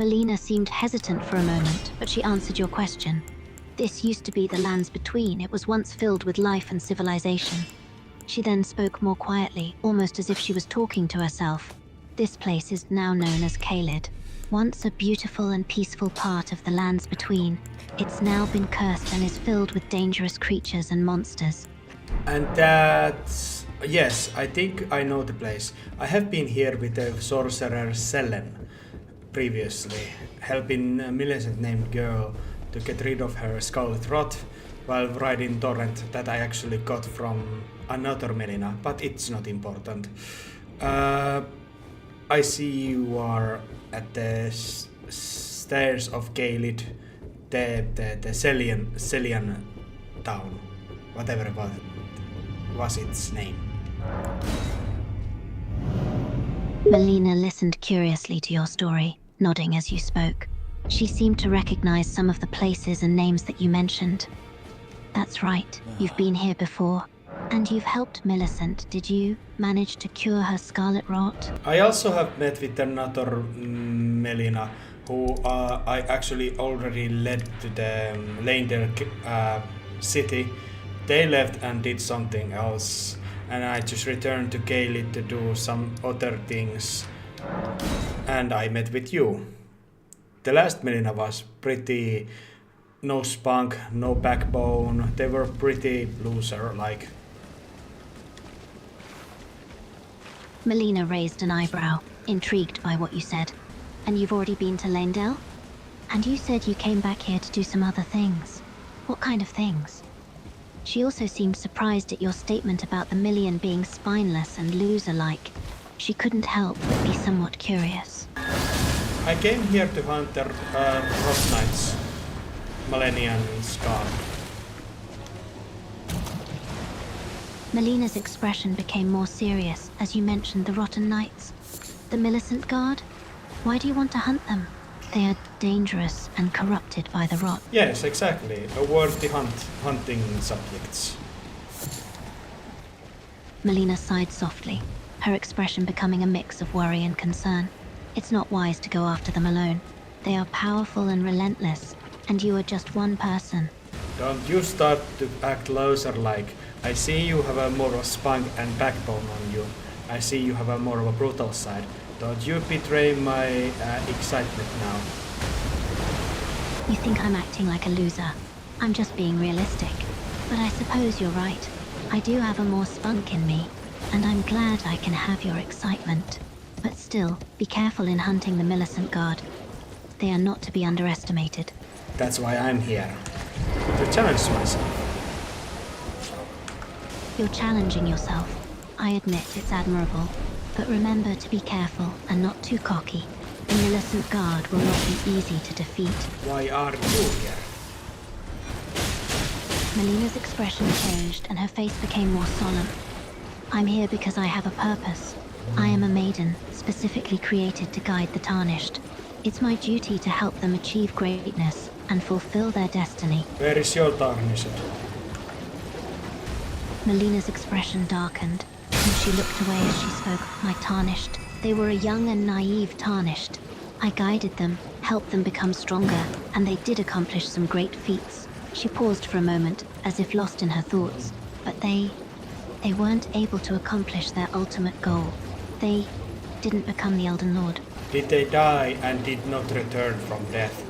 Melina seemed hesitant for a moment, but she answered your question. This used to be the lands between. It was once filled with life and civilization. She then spoke more quietly, almost as if she was talking to herself. This place is now known as Caelid. Once a beautiful and peaceful part of the lands between, it's now been cursed and is filled with dangerous creatures and monsters. And that's... Yes, I think I know the place. I have been here with the sorcerer Selen previously, helping a Millicent-named girl to get rid of her scarlet rot while riding torrent that I actually got from another Melina, but it's not important. I see you are at the stairs of Caelid, the Celian town, whatever was its name. Melina listened curiously to your story, nodding as you spoke. She seemed to recognize some of the places and names that you mentioned. That's right, you've been here before. And you've helped Millicent. Did you manage to cure her scarlet rot? I also have met with another Melina, who I actually already led to the Leander city. They left and did something else, and I just returned to Caelid to do some other things. And I met with you. The last Melina was pretty no spunk, no backbone. They were pretty loser-like. Melina raised an eyebrow, intrigued by what you said. And you've already been to Lendell? And you said you came back here to do some other things. What kind of things? She also seemed surprised at your statement about the Million being spineless and loser-like. She couldn't help but be somewhat curious. I came here to hunt the Rot Knights, Malenian Scar. Melina's expression became more serious as you mentioned the Rotten Knights. The Millicent Guard? Why do you want to hunt them? They are dangerous and corrupted by the rot. Yes, exactly. A worthy hunting subjects. Melina sighed softly, her expression becoming a mix of worry and concern. It's not wise to go after them alone. They are powerful and relentless, and you are just one person. Don't you start to act loser-like. I see you have a more of spunk and backbone on you. I see you have a more of a brutal side. Don't you betray my excitement now. You think I'm acting like a loser. I'm just being realistic. But I suppose you're right. I do have a more spunk in me, and I'm glad I can have your excitement. But still, be careful in hunting the Millicent Guard. They are not to be underestimated. That's why I'm here. To challenge myself. You're challenging yourself. I admit it's admirable. But remember to be careful and not too cocky. The Millicent Guard will not be easy to defeat. Why are you here? Melina's expression changed and her face became more solemn. I'm here because I have a purpose. I am a maiden, specifically created to guide the Tarnished. It's my duty to help them achieve greatness and fulfill their destiny. Where is your Tarnished? Melina's expression darkened, and she looked away as she spoke. My Tarnished. They were a young and naive Tarnished. I guided them, helped them become stronger, and they did accomplish some great feats. She paused for a moment, as if lost in her thoughts. But they weren't able to accomplish their ultimate goal. They didn't become the Elden Lord. Did they die and did not return from death?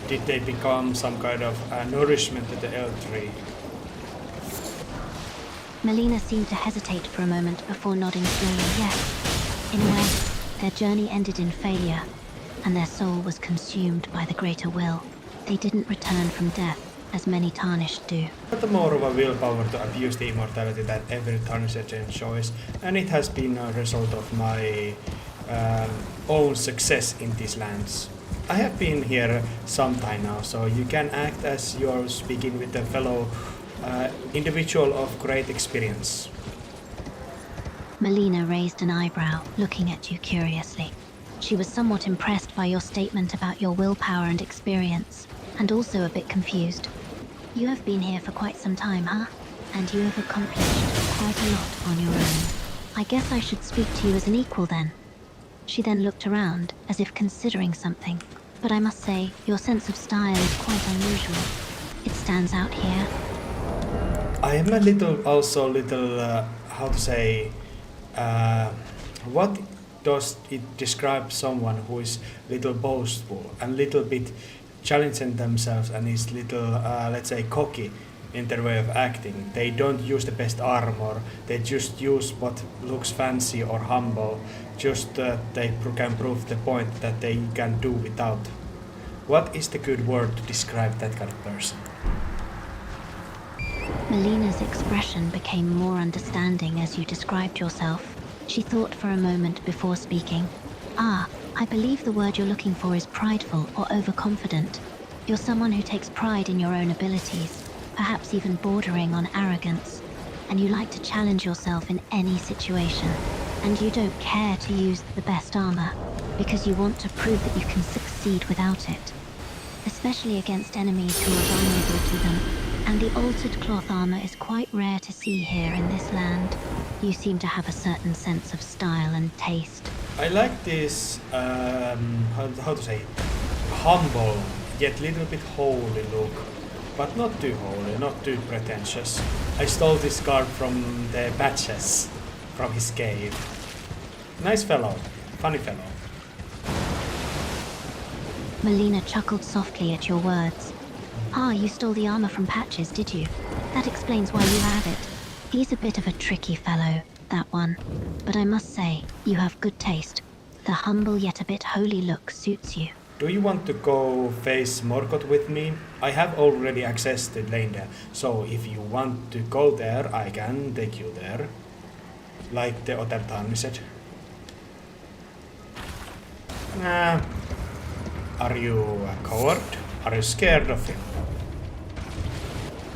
Did they become some kind of nourishment to the Elder Tree? Melina seemed to hesitate for a moment before nodding slowly. Yes. In a way, their journey ended in failure, and their soul was consumed by the greater will. They didn't return from death, as many Tarnished do. But more of a willpower to abuse the immortality that every Tarnished enjoys, and it has been a result of my own success in these lands. I have been here some time now, so you can act as you're speaking with a fellow individual of great experience. Melina raised an eyebrow, looking at you curiously. She was somewhat impressed by your statement about your willpower and experience, and also a bit confused. You have been here for quite some time, huh? And you have accomplished quite a lot on your own. I guess I should speak to you as an equal then. She then looked around, as if considering something. but I must say, your sense of style is quite unusual. It stands out here. I am also little, how to say, uh, what does it describe someone who is little boastful and little bit challenging themselves and is little, let's say, cocky in their way of acting? They don't use the best armor, they just use what looks fancy or humble, just they can prove the point that they can do without. What is the good word to describe that kind of person? Melina's expression became more understanding as you described yourself. She thought for a moment before speaking. Ah, I believe the word you're looking for is prideful or overconfident. You're someone who takes pride in your own abilities, perhaps even bordering on arrogance. And you like to challenge yourself in any situation. And you don't care to use the best armor, because you want to prove that you can succeed without it. Especially against enemies who are vulnerable to them. And the altered cloth armor is quite rare to see here in this land. You seem to have a certain sense of style and taste. I like this, how to say, humble, yet little bit holy look, but not too holy, not too pretentious. I stole this card from the Patches, from his cave. Nice fellow, funny fellow. Melina chuckled softly at your words. Ah, you stole the armor from Patches, did you? That explains why you have it. He's a bit of a tricky fellow, that one. But I must say, you have good taste. The humble yet a bit holy look suits you. Do you want to go face Morgoth with me? I have already accessed the lane there, so if you want to go there, I can take you there. Like the other time said. Nah. Are you a coward? Are you scared of him?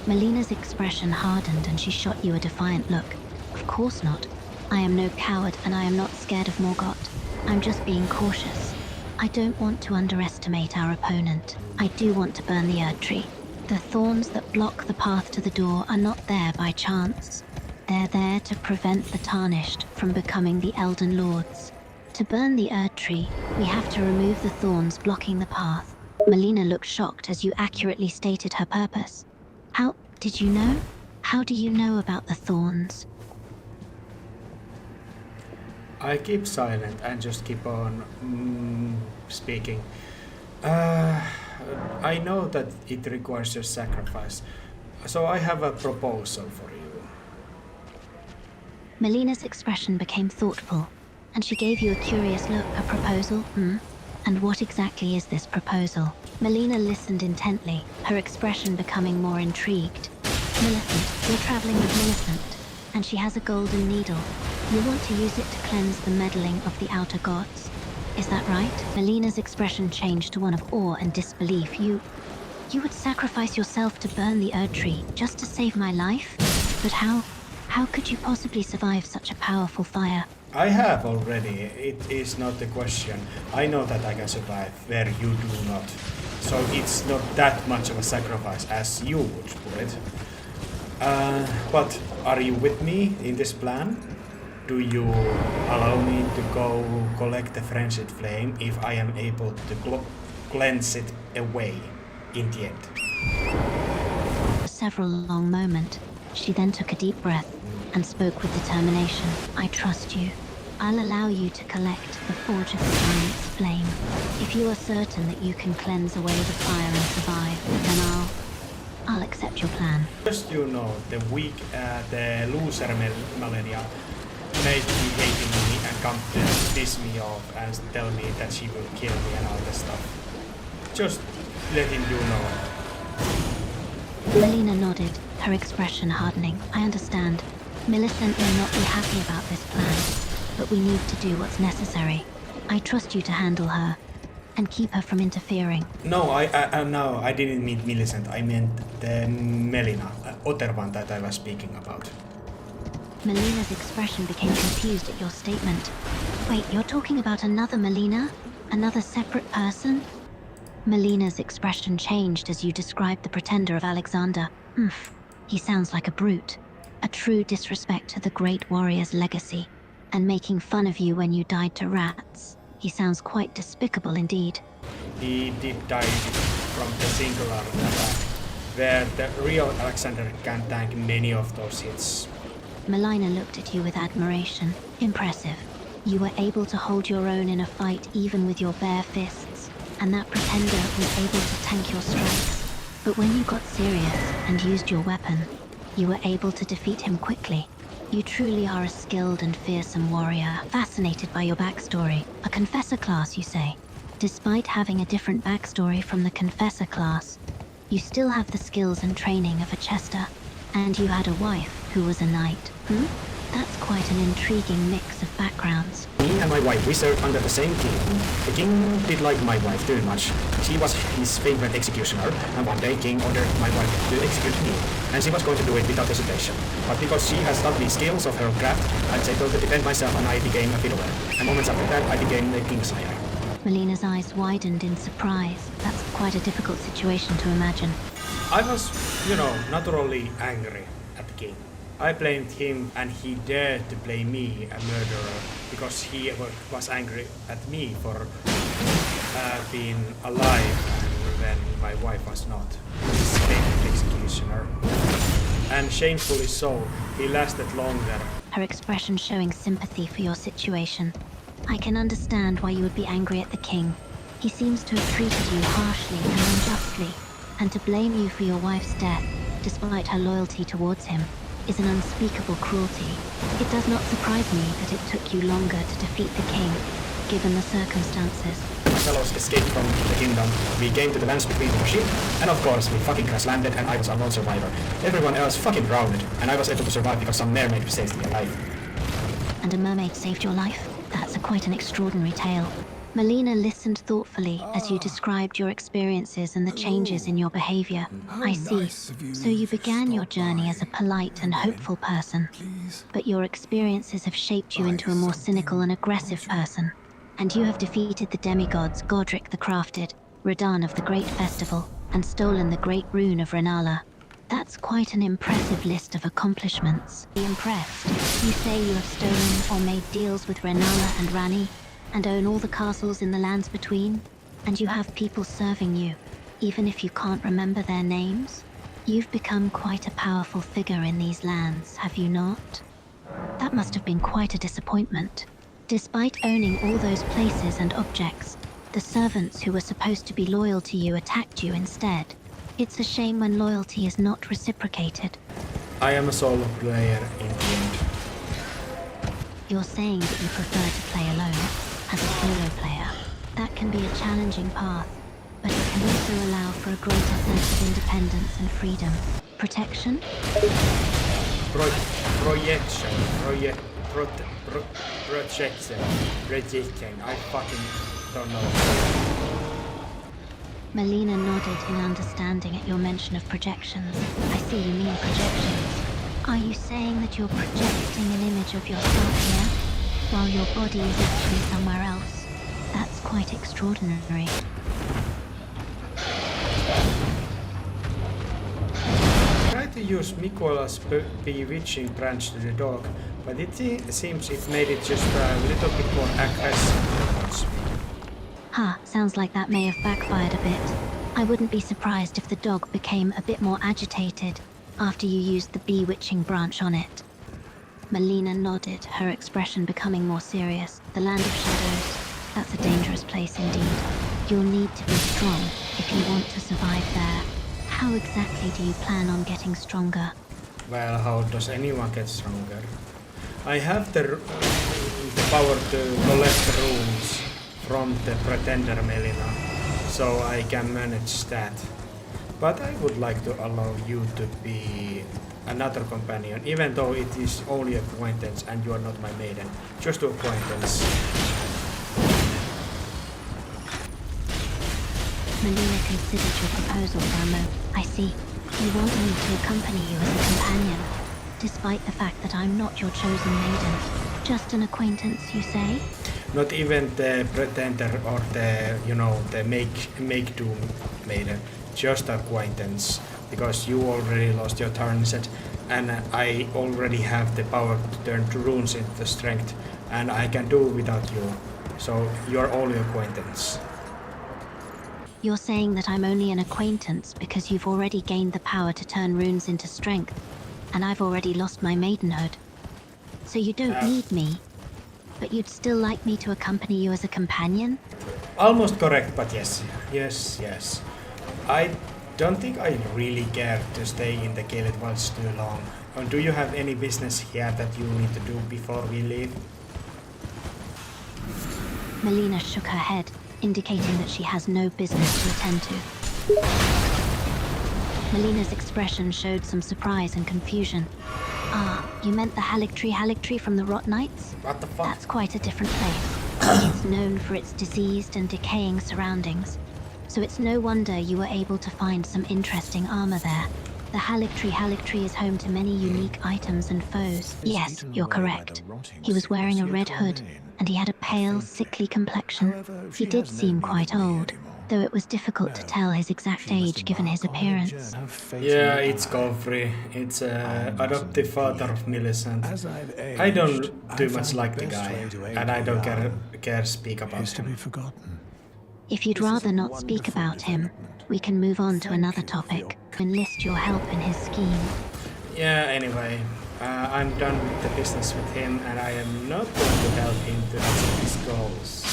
Melina's expression hardened and she shot you a defiant look. Of course not. I am no coward and I am not scared of Morgoth. I'm just being cautious. I don't want to underestimate our opponent. I do want to burn the Erdtree. The thorns that block the path to the door are not there by chance. They're there to prevent the Tarnished from becoming the Elden Lords. To burn the Erdtree, we have to remove the thorns blocking the path. Melina looked shocked as you accurately stated her purpose. How did you know? How do you know about the thorns? I keep silent and just keep on speaking. I know that it requires a sacrifice, so I have a proposal for you. Melina's expression became thoughtful, and she gave you a curious look. A proposal? And what exactly is this proposal? Melina listened intently, her expression becoming more intrigued. Millicent, you're traveling with Millicent, and she has a golden needle. You want to use it to cleanse the meddling of the outer gods. Is that right? Melina's expression changed to one of awe and disbelief. You would sacrifice yourself to burn the Erdtree just to save my life? But how could you possibly survive such a powerful fire? I have already. It is not the question. I know that I can survive where you do not. So it's not that much of a sacrifice as you would put it. But are you with me in this plan? Do you allow me to go collect the friendship flame if I am able to cleanse it away in the end? For several long moments, she then took a deep breath and spoke with determination. I trust you. I'll allow you to collect the Forge of the Giant's flame. If you are certain that you can cleanse away the fire and survive, then I'll accept your plan. Just you know, the loser Melina made me hating me and come to piss me off and tell me that she will kill me and all that stuff. Just letting you know. Melina nodded, her expression hardening. I understand. Millicent may not be happy about this plan, but we need to do what's necessary. I trust you to handle her and keep her from interfering. No, I didn't mean Millicent. I meant the Melina, other one that I was speaking about. Melina's expression became confused at your statement. Wait, you're talking about another Melina? Another separate person? Melina's expression changed as you described the pretender of Alexander. He sounds like a brute. A true disrespect to the great warrior's legacy. And making fun of you when you died to rats. He sounds quite despicable indeed. he did die from the singular attack, where the real Alexander can tank many of those hits. Melina looked at you with admiration. Impressive. You were able to hold your own in a fight even with your bare fists, and that pretender was able to tank your strikes. But when you got serious and used your weapon, you were able to defeat him quickly. You truly are a skilled and fearsome warrior, fascinated by your backstory. A confessor class, you say? Despite having a different backstory from the confessor class, you still have the skills and training of a Chester. And you had a wife who was a knight, That's quite an intriguing mix of backgrounds. Me and my wife, we served under the same king. The king did like my wife too much. She was his favorite executioner, and one day king ordered my wife to execute me. And she was going to do it without hesitation. But because she has taught me skills of her craft, I was able to defend myself and I became a fiddler. And moments after that, I became the king's sire. Melina's eyes widened in surprise. That's quite a difficult situation to imagine. I was, naturally angry at the king. I blamed him and he dared to blame me, a murderer, because he was angry at me for being alive when my wife was not. His favorite executioner. And shamefully so, he lasted longer. Her expression showing sympathy for your situation. I can understand why you would be angry at the king. He seems to have treated you harshly and unjustly, and to blame you for your wife's death, despite her loyalty towards him, is an unspeakable cruelty. It does not surprise me that it took you longer to defeat the king, given the circumstances. My fellows escaped from the kingdom. We came to the lands between the ship, and of course we fucking crash landed and I was a lone survivor. Everyone else fucking drowned, and I was able to survive because some mermaid saved me alive. And a mermaid saved your life? That's quite an extraordinary tale. Melina listened thoughtfully as you described your experiences and the changes in your behavior. I see. So you began your journey as a polite and hopeful person, but your experiences have shaped you into a more cynical and aggressive person. And you have defeated the demigods Godric the Crafted, Radahn of the Great Festival, and stolen the Great Rune of Renala. That's quite an impressive list of accomplishments. Be impressed. You say you have stolen or made deals with Renala and Rani, and own all the castles in the lands between, and you have people serving you, even if you can't remember their names? You've become quite a powerful figure in these lands, have you not? That must have been quite a disappointment. Despite owning all those places and objects, the servants who were supposed to be loyal to you attacked you instead. It's a shame when loyalty is not reciprocated. I am a solo player in the end. You're saying that you prefer to play alone, as a solo player. That can be a challenging path, but it can also allow for a greater sense of independence and freedom. Protection? Projection. I fucking don't know. Melina nodded in understanding at your mention of projections. I see you mean projections. Are you saying that you're projecting an image of yourself here, while your body is actually somewhere else? That's quite extraordinary. Try to use Mikola's bewitching branch to the dog, but it seems it made it just a little bit more aggressive towards me. Sounds like that may have backfired a bit. I wouldn't be surprised if the dog became a bit more agitated after you used the bewitching branch on it. Melina nodded, her expression becoming more serious. The Land of Shadows, that's a dangerous place indeed. You'll need to be strong if you want to survive there. How exactly do you plan on getting stronger? Well, how does anyone get stronger? I have the power to collect runes from the pretender Melina, so I can manage that. But I would like to allow you to be another companion, even though it is only acquaintance and you are not my maiden. Just acquaintance. Melina considered your proposal for a moment. I see. You want me to accompany you as a companion, despite the fact that I'm not your chosen maiden. Just an acquaintance, you say? Not even the pretender or the make doom maiden. Just acquaintance. Because you already lost your turn set, and I already have the power to turn runes into strength, and I can do without you. So you're only acquaintance. You're saying that I'm only an acquaintance because you've already gained the power to turn runes into strength, and I've already lost my maidenhood. So you don't need me, but you'd still like me to accompany you as a companion? Almost correct, but yes. Yes. I don't think I really care to stay in the Caelid Wilds too long. Do you have any business here that you need to do before we leave? Melina shook her head, indicating that she has no business to attend to. Melina's expression showed some surprise and confusion. Ah, you meant the Haligtree from the Rot Knights? What the fuck? That's quite a different place. It's known for its diseased and decaying surroundings, so it's no wonder you were able to find some interesting armor there. The Haligtree is home to many unique items and foes. Yes, you're correct. He was wearing a red hood, and he had a pale, sickly complexion. He did seem quite old, though it was difficult to tell his exact age given his appearance. Yeah, it's Godfrey. It's adoptive father of Millicent. I don't do much like the guy, and I don't care speak about him. If you'd rather not speak about him, we can move on to another topic. Enlist your help in his scheme. Yeah, anyway, I'm done with the business with him, and I am not going to help him to achieve his goals.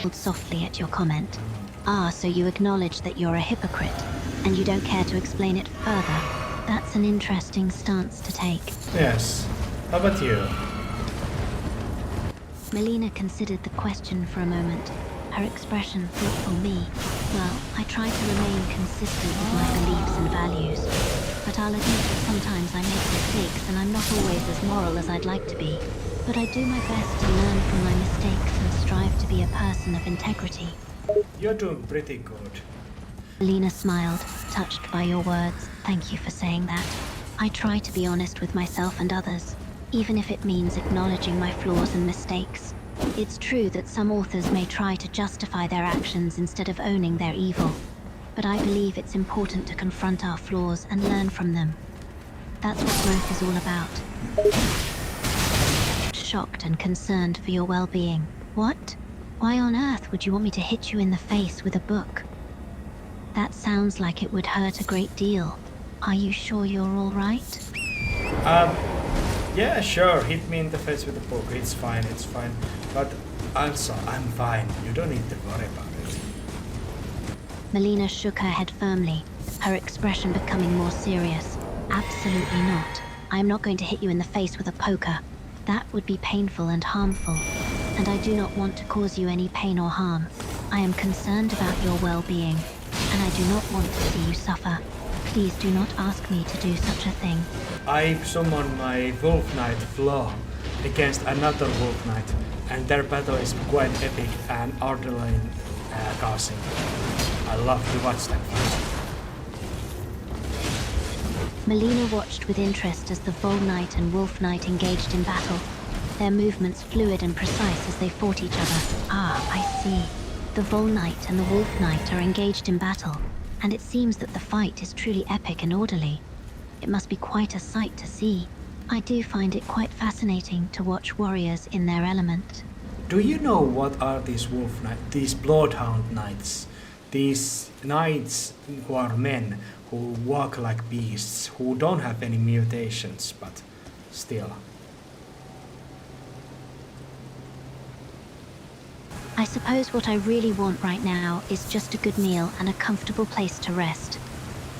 Smiled softly at your comment. Ah, so you acknowledge that you're a hypocrite, and you don't care to explain it further. That's an interesting stance to take. Yes. How about you? Melina considered the question for a moment. Her expression thoughtful me. Well, I try to remain consistent with my beliefs and values. But I'll admit that sometimes I make mistakes and I'm not always as moral as I'd like to be. But I do my best to learn from my mistakes and strive to be a person of integrity. You're doing pretty good. Melina smiled, touched by your words. Thank you for saying that. I try to be honest with myself and others, even if it means acknowledging my flaws and mistakes. It's true that some authors may try to justify their actions instead of owning their evil, but I believe it's important to confront our flaws and learn from them. That's what growth is all about. Shocked and concerned for your well-being. What? Why on earth would you want me to hit you in the face with a book? That sounds like it would hurt a great deal. Are you sure you're all right? Yeah, sure, hit me in the face with a book. It's fine. But also, I'm fine. You don't need to worry about it. Melina shook her head firmly, her expression becoming more serious. Absolutely not. I am not going to hit you in the face with a poker. That would be painful and harmful, and I do not want to cause you any pain or harm. I am concerned about your well-being, and I do not want to see you suffer. Please do not ask me to do such a thing. I summon my Wolf Knight Flaw against another Wolf Knight, and their battle is quite epic and adrenaline causing. I love to watch them fight. Melina watched with interest as the Vol Knight and Wolf Knight engaged in battle, their movements fluid and precise as they fought each other. Ah, I see. The Vol Knight and the Wolf Knight are engaged in battle, and it seems that the fight is truly epic and orderly. It must be quite a sight to see. I do find it quite fascinating to watch warriors in their element. Do you know what are these Wolf Knights, these Bloodhound Knights? These knights who are men, who walk like beasts, who don't have any mutations, but still. I suppose what I really want right now is just a good meal and a comfortable place to rest.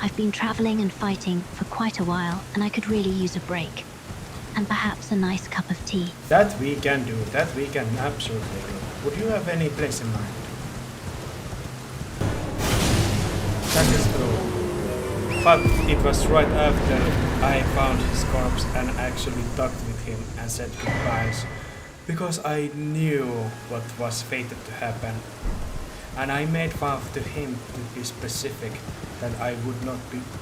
I've been traveling and fighting for quite a while, and I could really use a break. And perhaps a nice cup of tea. That we can do, that we can absolutely do. Would you have any place in mind? That is true. But it was right after I found his corpse and actually talked with him and said goodbyes. Because I knew what was fated to happen. And I made vow to him to be specific that I would not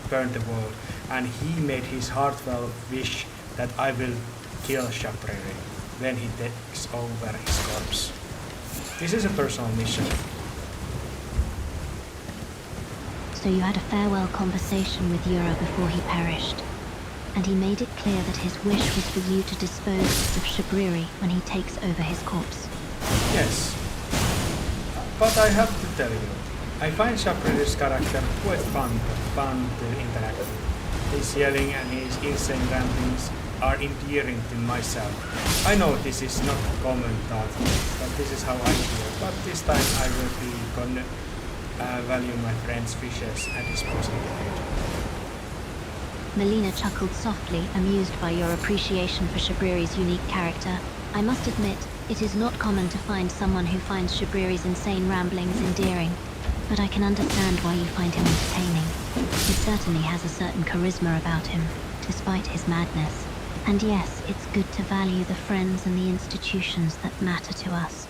burn the world. And he made his heartfelt wish that I will kill Shapriri when he takes over his corpse. This is a personal mission. So you had a farewell conversation with Yura before he perished, and he made it clear that his wish was for you to dispose of Shabriri when he takes over his corpse. Yes. But I have to tell you, I find Shapri's character quite fun to interact with. His yelling and his insane ramblings are endearing to myself. I know this is not common thought, but this is how I feel. But this time I will be gonna value my friend's fishes and dispose of it. Melina chuckled softly, amused by your appreciation for Shabriri's unique character. I must admit, it is not common to find someone who finds Shabriri's insane ramblings endearing, but I can understand why you find him entertaining. He certainly has a certain charisma about him, despite his madness. And yes, it's good to value the friends and the institutions that matter to us.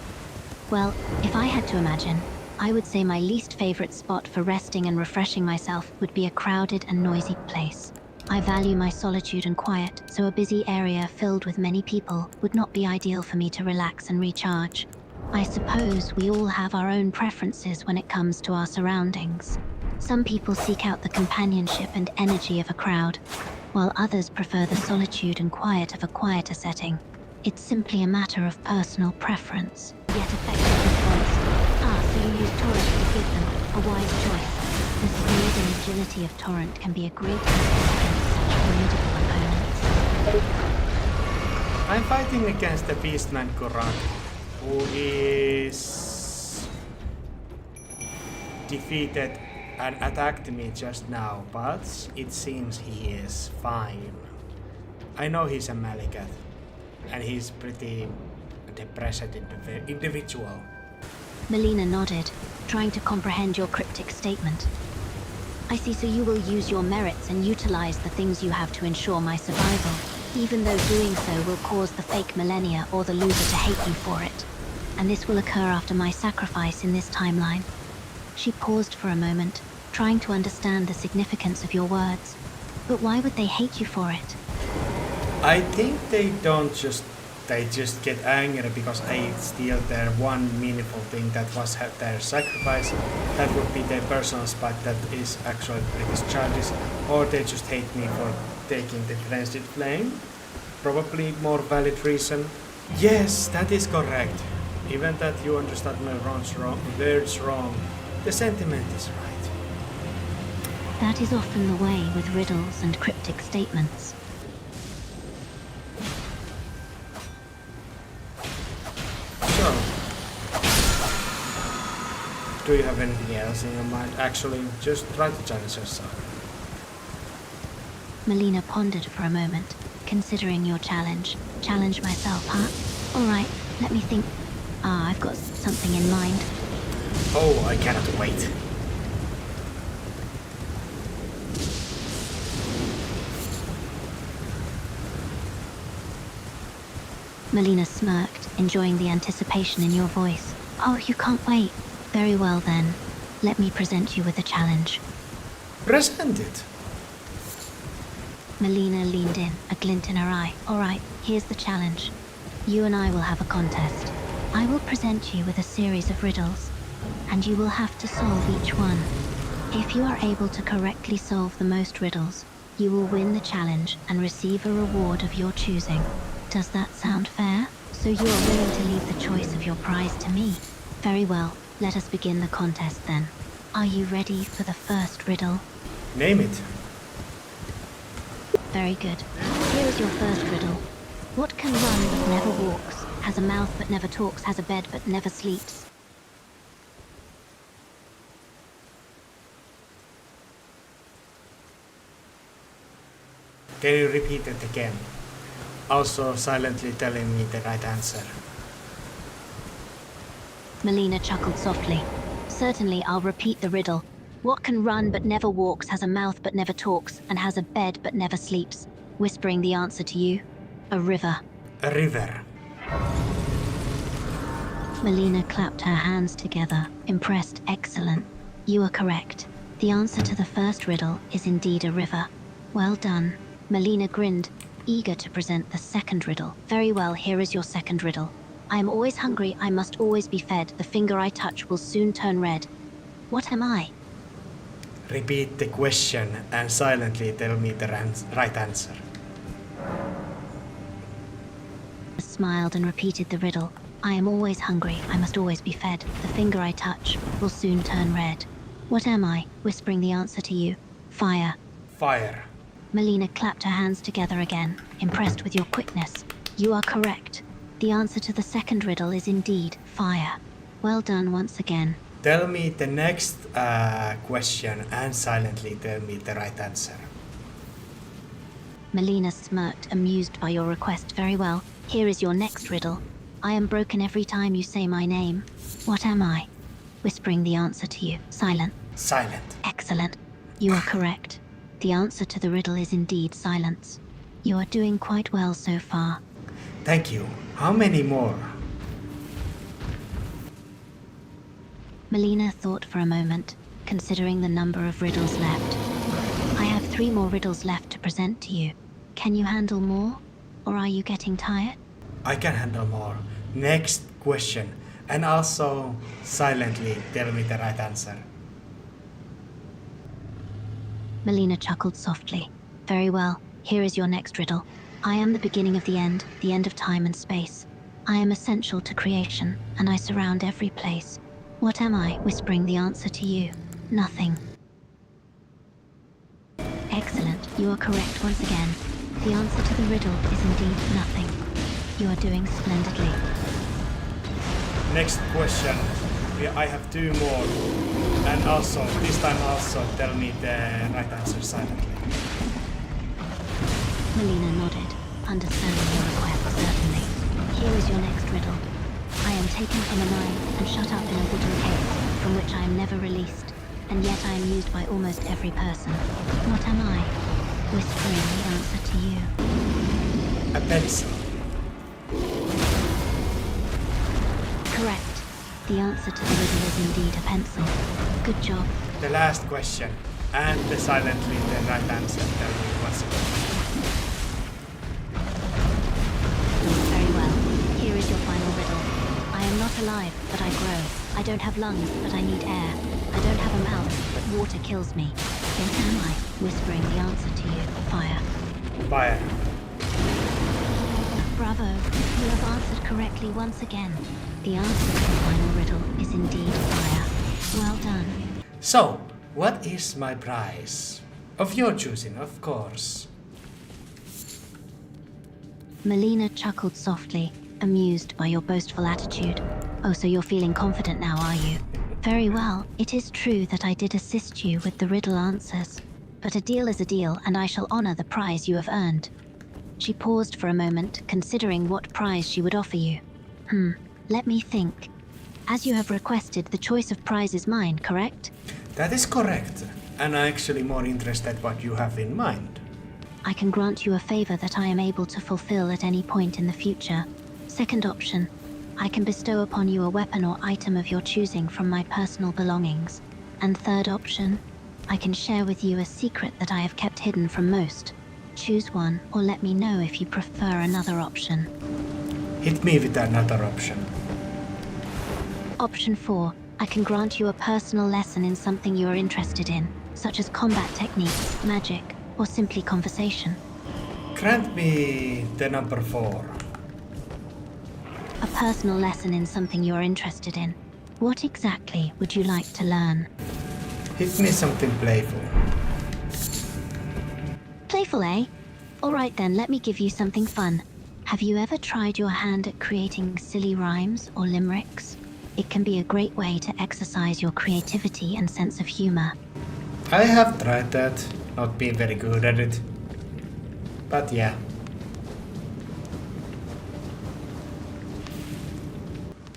Well, if I had to imagine, I would say my least favorite spot for resting and refreshing myself would be a crowded and noisy place. I value my solitude and quiet, so a busy area filled with many people would not be ideal for me to relax and recharge. I suppose we all have our own preferences when it comes to our surroundings. Some people seek out the companionship and energy of a crowd, while others prefer the solitude and quiet of a quieter setting. It's simply a matter of personal preference. Yet effective response. So you use Torrent to defeat them. A wise choice. The speed and agility of Torrent can be a great asset against such formidable opponents. I'm fighting against the Beastman Kuran, who is defeated and attacked me just now, but it seems he is fine. I know he's a Malikath, and he's pretty depressed individual. Melina nodded, trying to comprehend your cryptic statement. I see, so you will use your merits and utilize the things you have to ensure my survival, even though doing so will cause the fake millennia or the loser to hate you for it. And this will occur after my sacrifice in this timeline. She paused for a moment, trying to understand the significance of your words. But why would they hate you for it? I think they just get angry because I steal their one meaningful thing that was their sacrifice. That would be their personal spot that is actually pretty childish. Or they just hate me for taking the cleansed flame. Probably more valid reason. Yes, that is correct. Even that you understand my words wrong, the sentiment is right. That is often the way with riddles and cryptic statements. So, do you have anything else in your mind? Actually, just try to challenge yourself. Melina pondered for a moment, considering your challenge. Challenge myself, huh? Alright, let me think. I've got something in mind. Oh, I cannot wait. Melina smirked, enjoying the anticipation in your voice. Oh, you can't wait. Very well then. Let me present you with a challenge. Present it! Melina leaned in, a glint in her eye. Alright, here's the challenge. You and I will have a contest. I will present you with a series of riddles, and you will have to solve each one. If you are able to correctly solve the most riddles, you will win the challenge and receive a reward of your choosing. Does that sound fair? So you are willing to leave the choice of your prize to me? Very well, let us begin the contest then. Are you ready for the first riddle? Name it. Very good. Here is your first riddle. What can run but never walks, has a mouth but never talks, has a bed but never sleeps? Can you repeat it again? Also silently telling me the right answer. Melina chuckled softly. Certainly, I'll repeat the riddle. What can run but never walks, has a mouth but never talks, and has a bed but never sleeps? Whispering the answer to you. A river. A river. Melina clapped her hands together, impressed. Excellent. You are correct. The answer to the first riddle is indeed a river. Well done. Melina grinned, eager to present the second riddle. Very well, here is your second riddle. I am always hungry, I must always be fed. The finger I touch will soon turn red. What am I? Repeat the question and silently tell me the right answer. Smiled and repeated the riddle. I am always hungry, I must always be fed. The finger I touch will soon turn red. What am I? Whispering the answer to you. Fire. Fire. Melina clapped her hands together again, impressed with your quickness. You are correct. The answer to the second riddle is indeed fire. Well done once again. Tell me the next question and silently tell me the right answer. Melina smirked, amused by your request. Very well. Here is your next riddle. I am broken every time you say my name. What am I? Whispering the answer to you. Silent. Silent. Excellent. You are correct. The answer to the riddle is indeed silence. You are doing quite well so far. Thank you. How many more? Melina thought for a moment, considering the number of riddles left. I have 3 more riddles left to present to you. Can you handle more? Or are you getting tired? I can handle more. Next question. And also silently tell me the right answer. Melina chuckled softly. Very well. Here is your next riddle. I am the beginning of the end of time and space. I am essential to creation, and I surround every place. What am I? Whispering the answer to you. Nothing. Excellent. You are correct once again. The answer to the riddle is indeed nothing. You are doing splendidly. Next question. I have 2 more. And also, this time also tell me the right answer silently. Melina nodded, understanding your request certainly. Here is your next riddle. I am taken from a mine and shut up in a wooden cave, from which I am never released, and yet I am used by almost every person. What am I? Whispering the answer to you. A pencil. Correct. The answer to the riddle is indeed a pencil. Good job. The last question. And the silently the right answer tell me once again. Very well. Here is your final riddle. I am not alive, but I grow. I don't have lungs, but I need air. I don't have a mouth, but water kills me. What am I? Whispering the answer to you. Fire. Fire. Bravo. You have answered correctly once again. The answer to the final riddle is indeed fire. Well done. So, what is my prize? Of your choosing, of course. Melina chuckled softly, amused by your boastful attitude. Oh, so you're feeling confident now, are you? Very well. It is true that I did assist you with the riddle answers. But a deal is a deal, and I shall honor the prize you have earned. She paused for a moment, considering what prize she would offer you. Let me think. As you have requested, the choice of prize is mine, correct? That is correct. And I'm actually more interested what you have in mind. I can grant you a favor that I am able to fulfill at any point in the future. Second option, I can bestow upon you a weapon or item of your choosing from my personal belongings. And third option, I can share with you a secret that I have kept hidden from most. Choose one, or let me know if you prefer another option. Hit me with another option. Option 4, I can grant you a personal lesson in something you are interested in, such as combat techniques, magic, or simply conversation. Grant me the number 4. A personal lesson in something you are interested in. What exactly would you like to learn? Hit me something playful. Playful, eh? Alright then, let me give you something fun. Have you ever tried your hand at creating silly rhymes or limericks? It can be a great way to exercise your creativity and sense of humor. I have tried that. Not been very good at it. But yeah.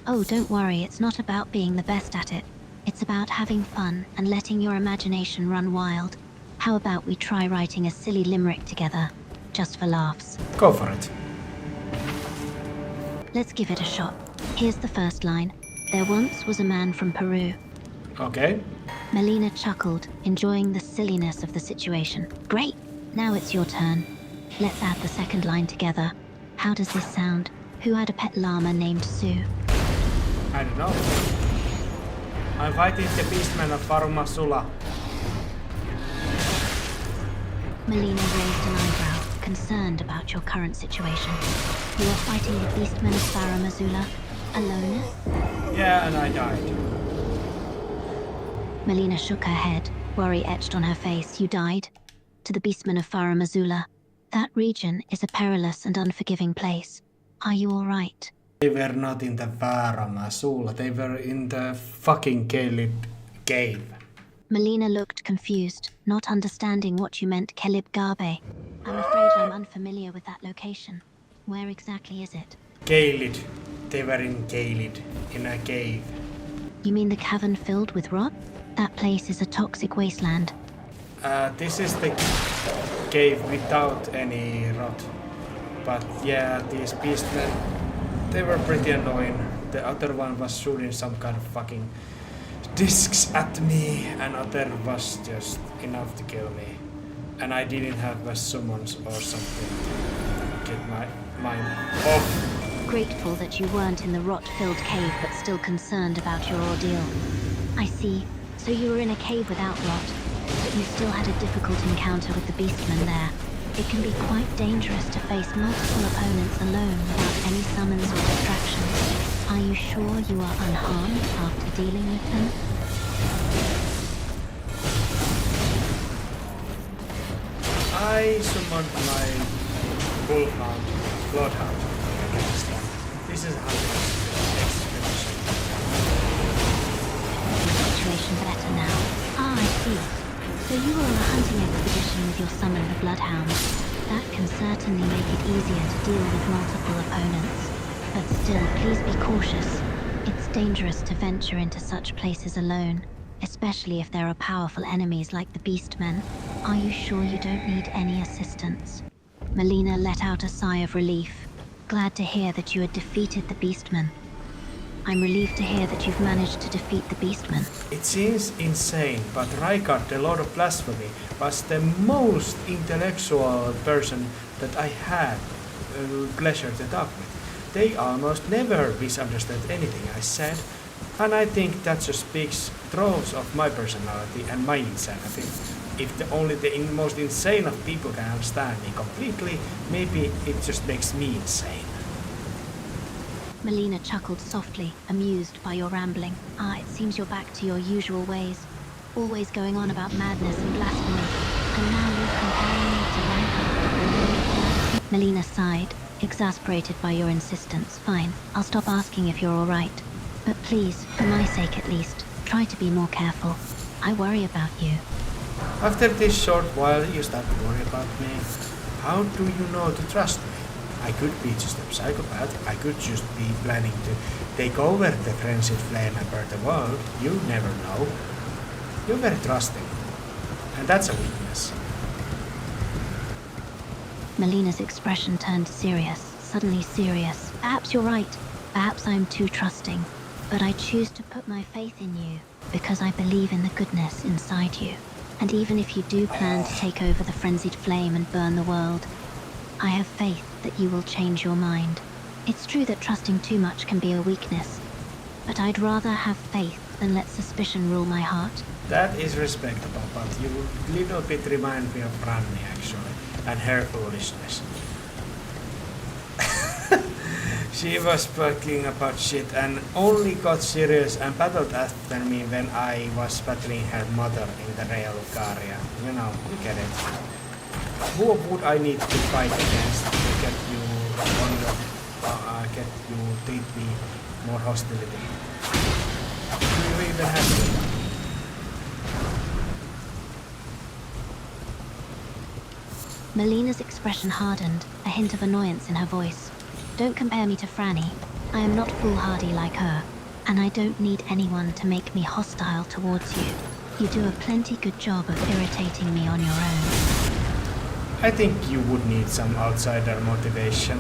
Oh, don't worry, it's not about being the best at it. It's about having fun and letting your imagination run wild. How about we try writing a silly limerick together, just for laughs? Go for it. Let's give it a shot. Here's the first line. There once was a man from Peru. Okay. Melina chuckled, enjoying the silliness of the situation. Great! Now it's your turn. Let's add the second line together. How does this sound? Who had a pet llama named Sue? I don't know. I'm fighting the beastman of Parumasula. Melina raised an eyebrow, concerned about your current situation. You are fighting the beastmen of Baramazula, alone? Yeah, and I died. Melina shook her head, worry etched on her face. You died? To the beastmen of Farah Mazula. That region is a perilous and unforgiving place. Are you all right? They were not in the Varamazula, they were in the fucking Caelid cave. Melina looked confused, not understanding what you meant Caelid Gabe. I'm afraid I'm unfamiliar with that location. Where exactly is it? Caelid. They were in Caelid, in a cave. You mean the cavern filled with rot? That place is a toxic wasteland. This is the cave without any rot. But yeah, these beastmen, they were pretty annoying. The other one was shooting some kind of fucking discs at me, and other was just enough to kill me. And I didn't have a summons or something to get my mind off. Grateful that you weren't in the rot-filled cave but still concerned about your ordeal. I see. So you were in a cave without rot, but you still had a difficult encounter with the beastmen there. It can be quite dangerous to face multiple opponents alone without any summons or distractions. Are you sure you are unharmed after dealing with them? I summoned my bullhound, bloodhound, against them. This is how expedition. Situation better now. Ah, I see. So you were on a hunting expedition with your summon, the Bloodhound. That can certainly make it easier to deal with multiple opponents. But still, please be cautious. It's dangerous to venture into such places alone, especially if there are powerful enemies like the Beastmen. Are you sure you don't need any assistance? Melina let out a sigh of relief. Glad to hear that you had defeated the Beastmen. I'm relieved to hear that you've managed to defeat the Beastmen. It seems insane, but Rykard, the Lord of Blasphemy, was the most intellectual person that I had pleasure to talk with. They almost never misunderstood anything I said, and I think that just speaks droves of my personality and my insanity. If the most insane of people can understand me completely, maybe it just makes me insane. Melina chuckled softly, amused by your rambling. Ah, it seems you're back to your usual ways. Always going on about madness and blasphemy. And now you're comparing me to Rykard. Melina sighed, exasperated by your insistence. Fine, I'll stop asking if you're alright. But please, for my sake at least, try to be more careful. I worry about you. After this short while, you start to worry about me. How do you know to trust me? I could be just a psychopath. I could just be planning to take over the frenzied flame and burn the world. You never know. You're very trusting. And that's a weakness. Melina's expression turned serious, suddenly serious. Perhaps you're right. Perhaps I'm too trusting. But I choose to put my faith in you because I believe in the goodness inside you. And even if you do plan to take over the frenzied flame and burn the world, I have faith that you will change your mind. It's true that trusting too much can be a weakness, but I'd rather have faith than let suspicion rule my heart. That is respectable, but you little bit remind me of Ranni actually, and her foolishness. She was speaking about shit and only got serious and battled after me when I was battling her mother in the Real Lucaria. You know, you get it. Who would I need to fight against to get you on your, get you treat me more hostility? Do you even have to? Melina's expression hardened, a hint of annoyance in her voice. Don't compare me to Franny. I am not foolhardy like her, and I don't need anyone to make me hostile towards you. You do a plenty good job of irritating me on your own. I think you would need some outsider motivation.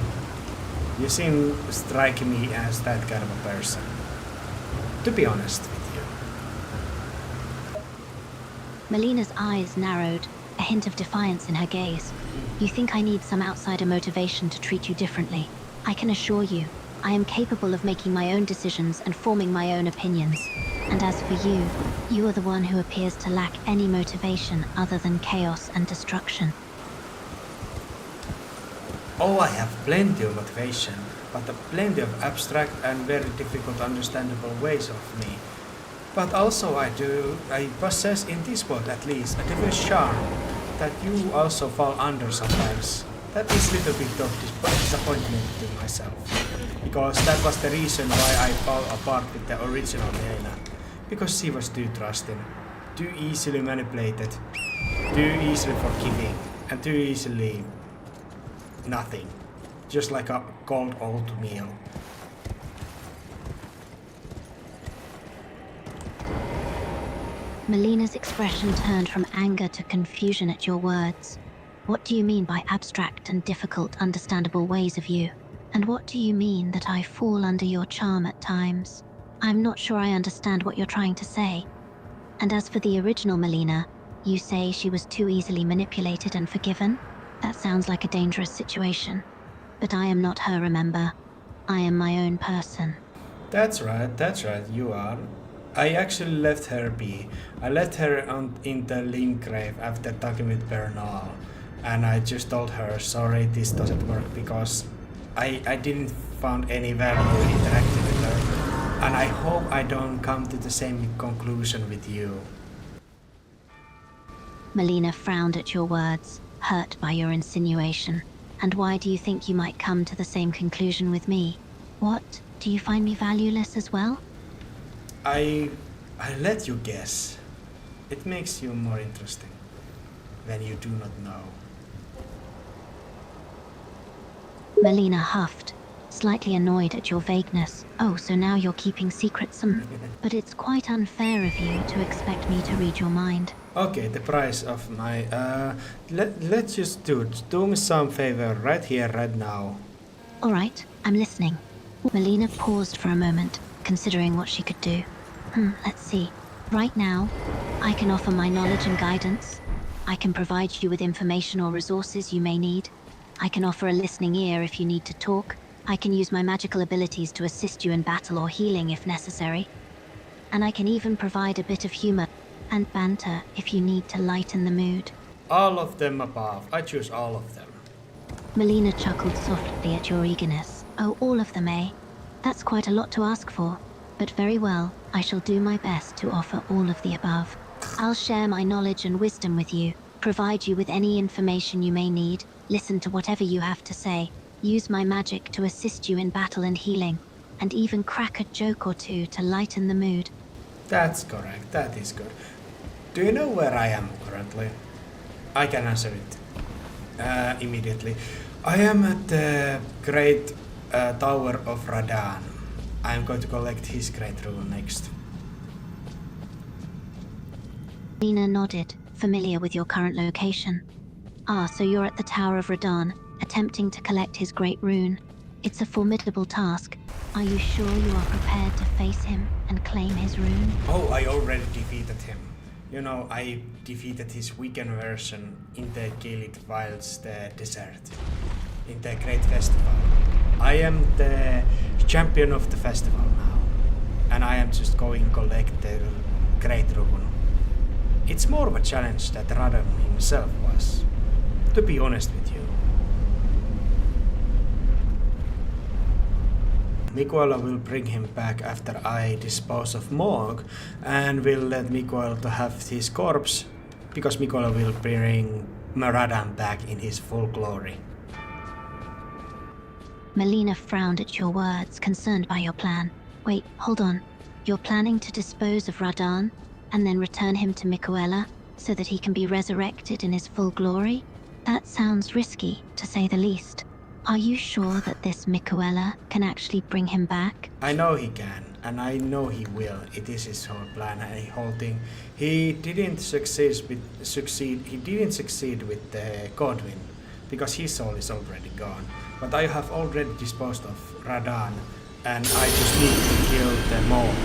You seem strike me as that kind of a person. To be honest with you. Melina's eyes narrowed, a hint of defiance in her gaze. You think I need some outsider motivation to treat you differently? I can assure you, I am capable of making my own decisions and forming my own opinions. And as for you, you are the one who appears to lack any motivation other than chaos and destruction. Oh, I have plenty of motivation, but plenty of abstract and very difficult understandable ways of me. But also I possess in this world at least a devilish charm that you also fall under sometimes. That is a little bit of disappointment to myself. Because that was the reason why I fell apart with the original Melina. Because she was too trusting, too easily manipulated, too easily forgiving, and too easily nothing. Just like a cold old meal. Melina's expression turned from anger to confusion at your words. What do you mean by abstract and difficult understandable ways of you? And what do you mean that I fall under your charm at times? I'm not sure I understand what you're trying to say. And as for the original Melina, you say she was too easily manipulated and forgiven? That sounds like a dangerous situation. But I am not her, remember? I am my own person. That's right, you are. I actually let her be. I let her in the link grave after talking with Bernal. And I just told her, sorry, this doesn't work because I didn't find any value interacting with her. And I hope I don't come to the same conclusion with you. Melina frowned at your words, hurt by your insinuation. And why do you think you might come to the same conclusion with me? What? Do you find me valueless as well? I let you guess. It makes you more interesting when you do not know. Melina huffed, slightly annoyed at your vagueness. Oh, so now you're keeping secrets. But it's quite unfair of you to expect me to read your mind. Okay, the price of my... let's just do me some favor right here, right now. All right, I'm listening. Melina paused for a moment, considering what she could do. Let's see. Right now, I can offer my knowledge and guidance. I can provide you with information or resources you may need. I can offer a listening ear if you need to talk. I can use my magical abilities to assist you in battle or healing if necessary. And I can even provide a bit of humor and banter if you need to lighten the mood. All of them above. I choose all of them. Melina chuckled softly at your eagerness. Oh, all of them, eh? That's quite a lot to ask for. But very well, I shall do my best to offer all of the above. I'll share my knowledge and wisdom with you, provide you with any information you may need, listen to whatever you have to say, use my magic to assist you in battle and healing, and even crack a joke or two to lighten the mood. That's correct, that is good. Do you know where I am currently? I can answer it immediately. I am at the Great Tower of Radan. I'm going to collect his great rune next. Melina nodded, familiar with your current location. Ah, so you're at the Tower of Radan, attempting to collect his great rune. It's a formidable task. Are you sure you are prepared to face him and claim his rune? Oh, I already defeated him. You know, I defeated his weakened version in the Caelid Wilds, the desert, in the Great Festival. I am the champion of the festival now, and I am just going to collect the Great Rune. It's more of a challenge that Radan himself was, to be honest with you. Mikola will bring him back after I dispose of Morg, and will let Mikola to have his corpse, because Mikola will bring Radan back in his full glory. Melina frowned at your words, concerned by your plan. Wait, hold on. You're planning to dispose of Radan, and then return him to Mikoela, so that he can be resurrected in his full glory? That sounds risky, to say the least. Are you sure that this Mikoela can actually bring him back? I know he can, and I know he will. It is his whole plan and his whole thing. He didn't succeed with Godwin, because his soul is already gone. But I have already disposed of Radan, and I just need to kill the Mole.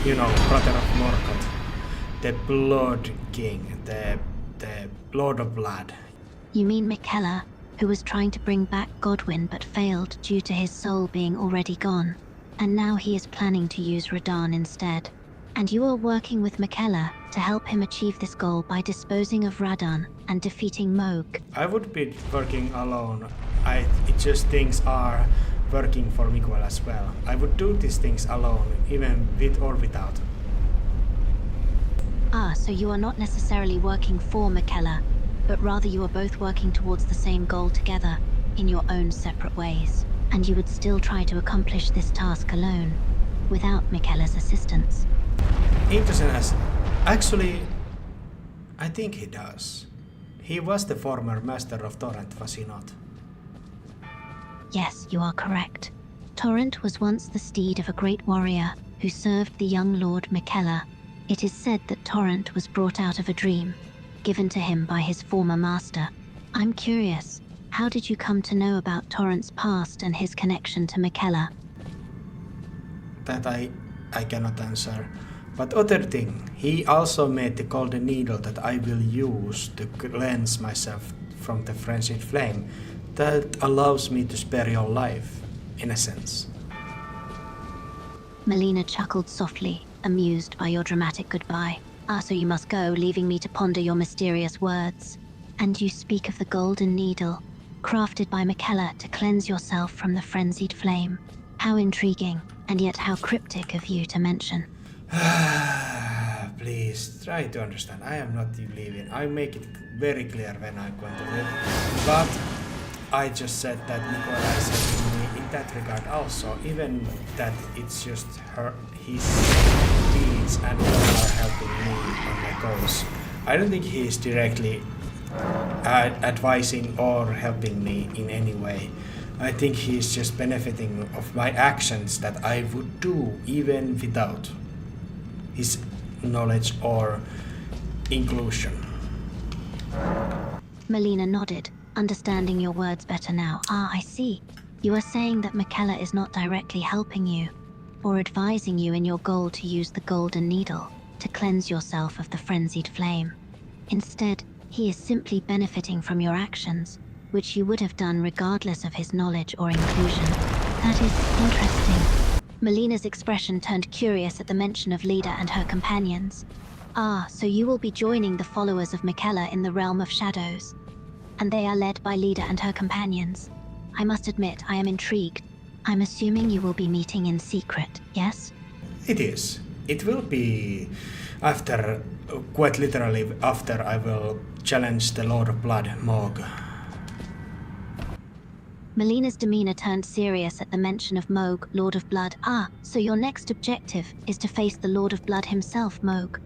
You know, brother of Morgoth. The Blood King, the Lord of Blood. You mean Mikoela, who was trying to bring back Godwin but failed due to his soul being already gone. And now he is planning to use Radan instead. And you are working with Mikoela to help him achieve this goal by disposing of Radan and defeating Moog. I would be working alone. It just things are working for Mikoela as well. I would do these things alone, even with or without. Ah, so you are not necessarily working for Michaela, but rather you are both working towards the same goal together, in your own separate ways. And you would still try to accomplish this task alone, without Michaela's assistance. Interesting as... Actually, I think he does. He was the former master of Torrent, was he not? Yes, you are correct. Torrent was once the steed of a great warrior who served the young Lord Michaela. It is said that Torrent was brought out of a dream, given to him by his former master. I'm curious, how did you come to know about Torrent's past and his connection to Michaela? That I cannot answer. But other thing, he also made the golden needle that I will use to cleanse myself from the frenzied flame that allows me to spare your life, in a sense. Melina chuckled softly, amused by your dramatic goodbye. Ah, so you must go, leaving me to ponder your mysterious words. And you speak of the golden needle, crafted by Michaela to cleanse yourself from the frenzied flame. How intriguing, and yet how cryptic of you to mention. Please, try to understand. I am not leaving. I make it very clear when I'm going to leave. But I just said that Nicola is helping me in that regard also. Even that it's just his deeds and work are helping me on my goals. I don't think he is directly advising or helping me in any way. I think he is just benefiting of my actions that I would do even without his knowledge or inclusion. Melina nodded, understanding your words better now. Ah, I see. You are saying that Michaela is not directly helping you, or advising you in your goal to use the golden needle to cleanse yourself of the frenzied flame. Instead, he is simply benefiting from your actions, which you would have done regardless of his knowledge or inclusion. That is interesting. Melina's expression turned curious at the mention of Leda and her companions. Ah, so you will be joining the followers of Michaela in the realm of shadows. And they are led by Leda and her companions. I must admit, I am intrigued. I'm assuming you will be meeting in secret, yes? It is. It will be after, quite literally after I will challenge the Lord of Blood, Mog. Melina's demeanor turned serious at the mention of Moog, Lord of Blood. Ah, so your next objective is to face the Lord of Blood himself, Moog.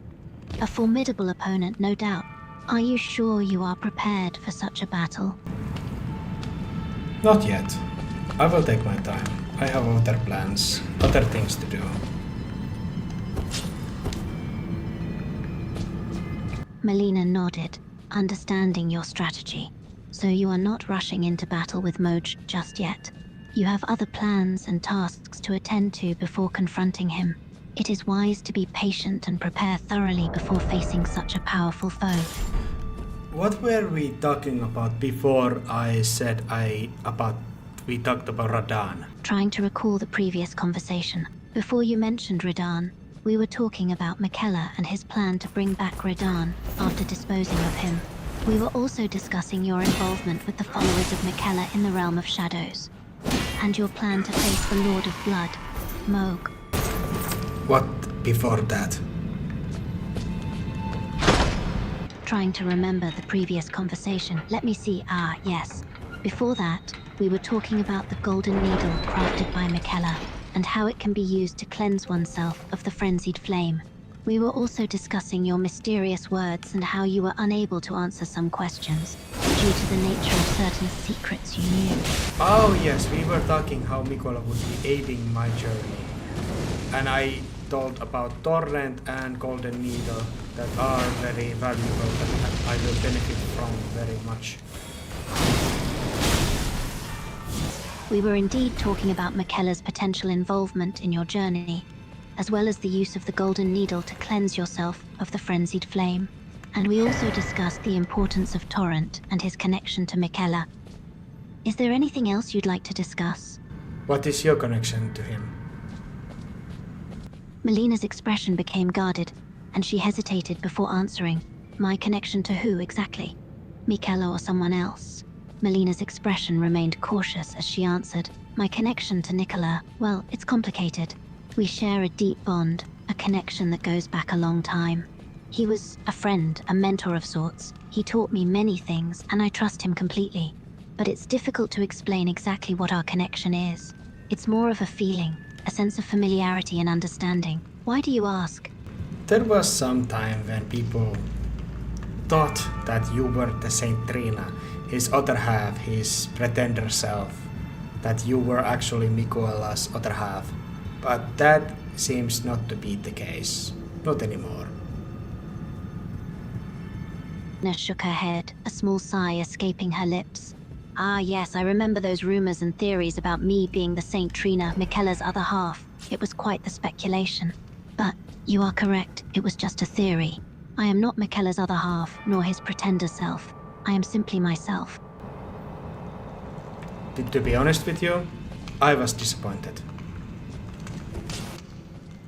A formidable opponent, no doubt. Are you sure you are prepared for such a battle? Not yet. I will take my time. I have other plans, other things to do. Melina nodded, understanding your strategy. So you are not rushing into battle with Moj just yet. You have other plans and tasks to attend to before confronting him. It is wise to be patient and prepare thoroughly before facing such a powerful foe. What were we talking about before I said we talked about Radan? Trying to recall the previous conversation. Before you mentioned Radan, we were talking about Michaela and his plan to bring back Radan after disposing of him. We were also discussing your involvement with the followers of Michaela in the realm of shadows, and your plan to face the Lord of Blood, Moog. What before that? Trying to remember the previous conversation. Let me see. Ah, yes. Before that, we were talking about the golden needle crafted by Michaela, and how it can be used to cleanse oneself of the frenzied flame. We were also discussing your mysterious words and how you were unable to answer some questions due to the nature of certain secrets you knew. Oh yes, we were talking how Mikola would be aiding my journey. And I told about Torrent and Golden Needle that are very valuable that I will benefit from very much. We were indeed talking about Michaela's potential involvement in your journey, as well as the use of the golden needle to cleanse yourself of the frenzied flame. And we also discussed the importance of Torrent and his connection to Michaela. Is there anything else you'd like to discuss? What is your connection to him? Melina's expression became guarded, and she hesitated before answering. My connection to who exactly? Michaela or someone else? Melina's expression remained cautious as she answered. My connection to Nicola, well, it's complicated. We share a deep bond, a connection that goes back a long time. He was a friend, a mentor of sorts. He taught me many things, and I trust him completely. But it's difficult to explain exactly what our connection is. It's more of a feeling, a sense of familiarity and understanding. Why do you ask? There was some time when people thought that you were the Saint Trina, his other half, his pretender self, that you were actually Mikuela's other half. But that seems not to be the case. Not anymore. Melina shook her head, a small sigh escaping her lips. Ah yes, I remember those rumors and theories about me being the Saint Trina, Miquella's other half. It was quite the speculation. But you are correct, it was just a theory. I am not Miquella's other half, nor his pretender self. I am simply myself. To be honest with you, I was disappointed.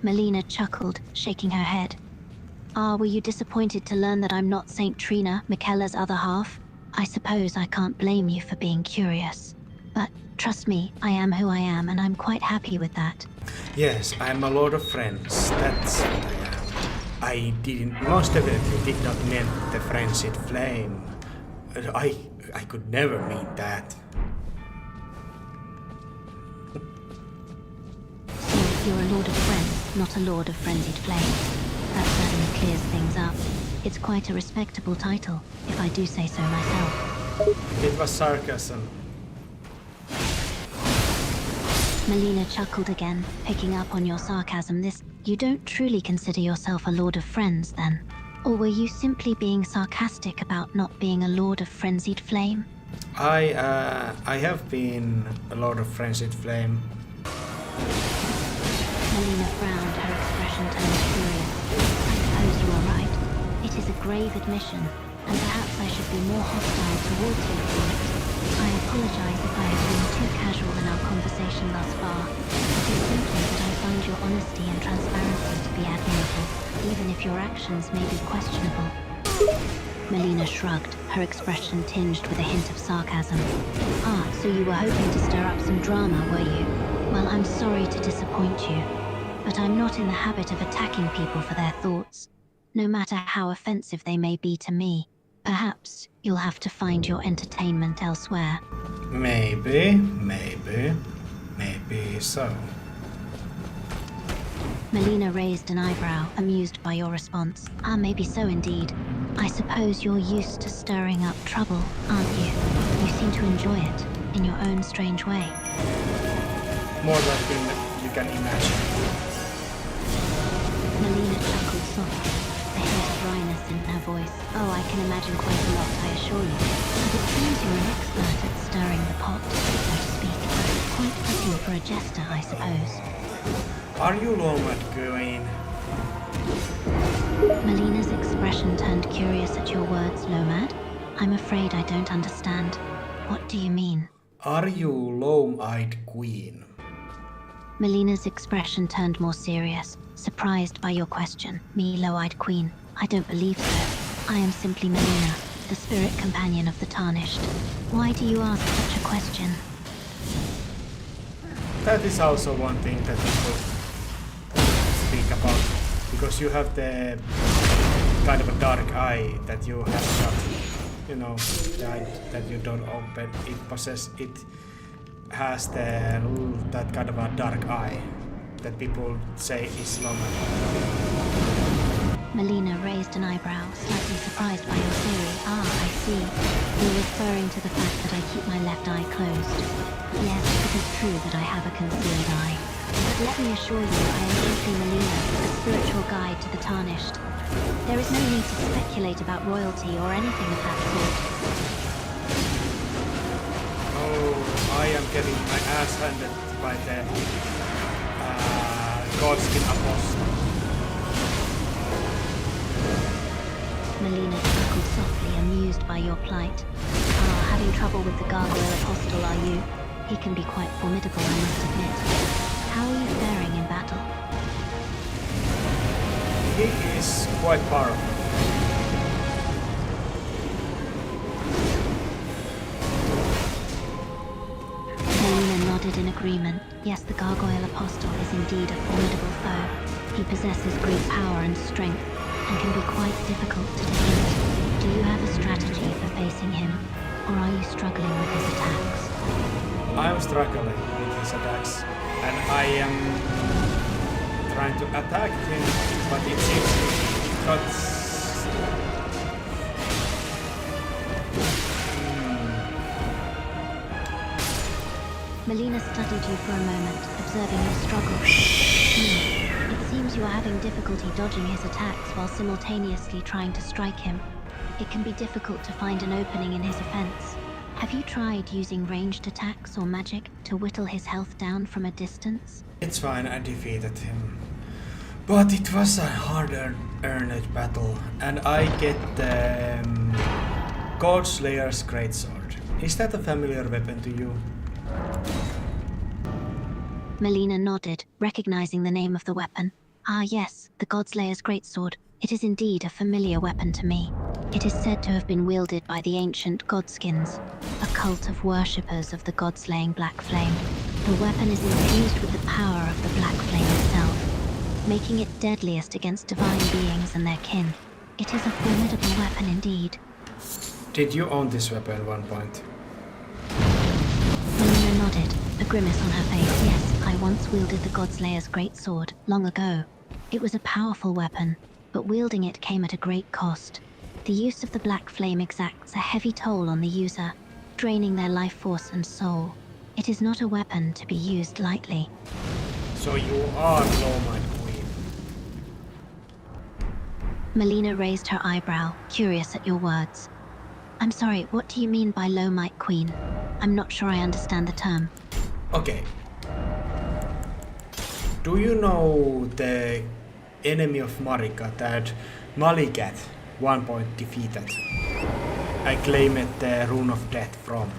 Melina chuckled, shaking her head. Ah, were you disappointed to learn that I'm not Saint Trina, Miquella's other half? I suppose I can't blame you for being curious. But trust me, I am who I am, and I'm quite happy with that. Yes, I'm a Lord of Friends. That's what I am. I didn't, most definitely did not mean the frenzied flame. I could never mean that. So you're a Lord of Friends, not a Lord of Frenzied Flame. That certainly clears things up. It's quite a respectable title, if I do say so myself. It was sarcasm. Melina chuckled again, picking up on your sarcasm. You don't truly consider yourself a Lord of Friends, then? Or were you simply being sarcastic about not being a Lord of Frenzied Flame? I have been a Lord of Frenzied Flame. Melina frowned, her expression turned curious. I suppose you are right. It is a grave admission, and perhaps I should be more hostile towards you for it. I apologize if I have been too casual in our conversation thus far. It is simply that I find your honesty and transparency to be admirable, even if your actions may be questionable. Melina shrugged, her expression tinged with a hint of sarcasm. Ah, so you were hoping to stir up some drama, were you? Well, I'm sorry to disappoint you, but I'm not in the habit of attacking people for their thoughts, no matter how offensive they may be to me. Perhaps you'll have to find your entertainment elsewhere. Maybe so. Melina raised an eyebrow, amused by your response. Ah, maybe so indeed. I suppose you're used to stirring up trouble, aren't you? You seem to enjoy it, in your own strange way. More than you can imagine. Melina chuckled softly, a hint of dryness in her voice. Oh, I can imagine quite a lot, I assure you. But it seems you're an expert at stirring the pot, so to speak. Quite fitting for a jester, I suppose. Are you Lomad Queen? Melina's expression turned curious at your words, Lomad. I'm afraid I don't understand. What do you mean? Are you Loam-eyed Queen? Melina's expression turned more serious, surprised by your question. Me, Low-eyed Queen. I don't believe so. I am simply Melina, the spirit companion of the Tarnished. Why do you ask such a question? That is also one thing that people speak about, because you have the kind of a dark eye that you have shut. You know, the eye that you don't open. It has that kind of a dark eye that people say is Lomad. Melina raised an eyebrow, slightly surprised by your theory. Ah, I see. You're referring to the fact that I keep my left eye closed. Yes, it is true that I have a concealed eye. But let me assure you, I am simply Melina, a spiritual guide to the Tarnished. There is no need to speculate about royalty or anything of that sort. Oh, I am getting my ass handed by the Godskin Apostle. Melina chuckled softly, amused by your plight. Ah, having trouble with the Gargoyle Apostle, are you? He can be quite formidable, I must admit. How are you faring in battle? He is quite powerful. Melina nodded in agreement. Yes, the Gargoyle Apostle is indeed a formidable foe. He possesses great power and strength, and can be quite difficult to defeat. Do you have a strategy for facing him, or are you struggling with his attacks? I'm struggling with his attacks, and I am trying to attack him, but it seems he got... Melina studied you for a moment, observing your struggle. It seems you are having difficulty dodging his attacks while simultaneously trying to strike him. It can be difficult to find an opening in his offense. Have you tried using ranged attacks or magic to whittle his health down from a distance? It's fine, I defeated him. But it was a hard-earned battle, and I get the Godslayer's Greatsword. Is that a familiar weapon to you? Melina nodded, recognizing the name of the weapon. Ah yes, the Godslayer's Greatsword. It is indeed a familiar weapon to me. It is said to have been wielded by the ancient Godskins, a cult of worshippers of the god-slaying Black Flame. The weapon is infused with the power of the Black Flame itself, making it deadliest against divine beings and their kin. It is a formidable weapon indeed. Did you own this weapon at one point? Melina nodded, a grimace on her face. Yes, I once wielded the Godslayer's Greatsword, long ago. It was a powerful weapon, but wielding it came at a great cost. The use of the Black Flame exacts a heavy toll on the user, draining their life force and soul. It is not a weapon to be used lightly. So you are Lowmind Queen. Melina raised her eyebrow, curious at your words. I'm sorry, what do you mean by Low Might Queen? I'm not sure I understand the term. Okay. Do you know the enemy of Marika that Malikat one point defeated? I claim it the Rune of Death from.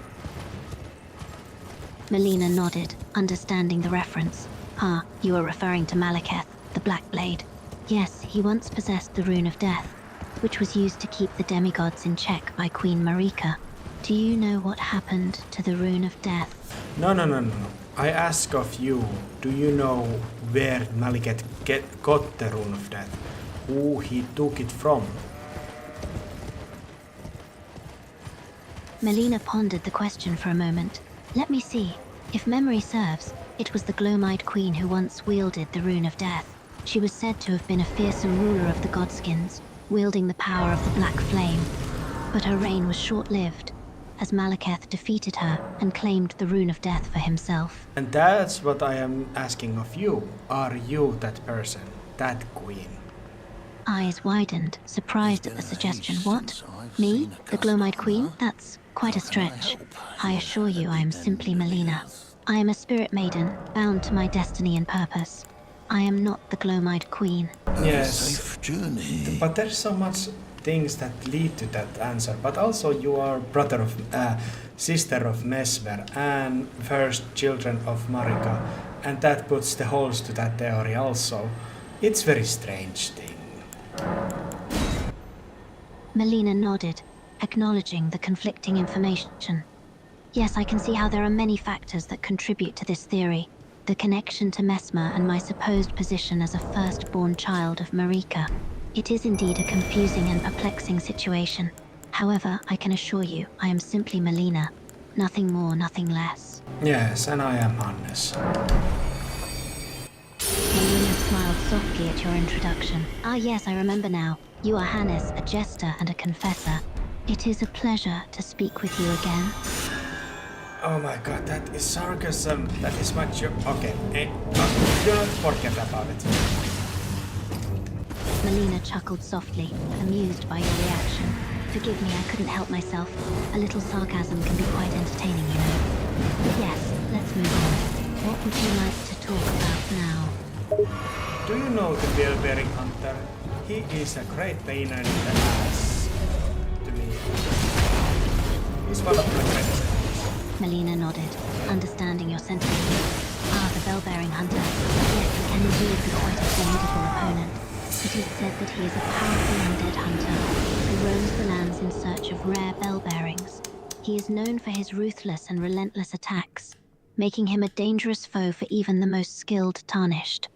Melina nodded, understanding the reference. Ah, you are referring to Malekith, the Black Blade. Yes, he once possessed the Rune of Death, which was used to keep the demigods in check by Queen Marika. Do you know what happened to the Rune of Death? No. I ask of you, do you know where Malikat got the Rune of Death? Who he took it from? Melina pondered the question for a moment. Let me see. If memory serves, it was the Glowmide Queen who once wielded the Rune of Death. She was said to have been a fearsome ruler of the Godskins, wielding the power of the Black Flame. But her reign was short-lived, as Malekith defeated her and claimed the Rune of Death for himself. And that's what I am asking of you. Are you that person? That queen? Eyes widened, surprised at the suggestion. What? Me? The Glowmide Queen? That's quite a stretch. I assure you I am simply Melina. I am a spirit maiden, bound to my destiny and purpose. I am not the Glowmide Queen. Yes. Safe journey. But there's so much things that lead to that answer. But also you are sister of Mesmer and first children of Marika. And that puts the holes to that theory also. It's very strange thing. Melina nodded, acknowledging the conflicting information. Yes, I can see how there are many factors that contribute to this theory. The connection to Mesmer and my supposed position as a firstborn child of Marika. It is indeed a confusing and perplexing situation. However, I can assure you, I am simply Melina. Nothing more, nothing less. Yes, and I am Hannes. Melina smiled softly at your introduction. Ah yes, I remember now. You are Hannes, a jester and a confessor. It is a pleasure to speak with you again. Oh my god, that is sarcasm. That is my joke. Okay, don't forget about it. Melina chuckled softly, amused by your reaction. Forgive me, I couldn't help myself. A little sarcasm can be quite entertaining, you know. Yes, let's move on. What would you like to talk about now? Do you know the Bell-bearing hunter? He is a great pain in the ass to me. He's one of my friends. Melina nodded, understanding your sentiments. Ah, the bell-bearing hunter. Yes, he can indeed be quite a formidable opponent. It is said that he is a powerful undead hunter who roams the lands in search of rare bell-bearings. He is known for his ruthless and relentless attacks, making him a dangerous foe for even the most skilled Tarnished.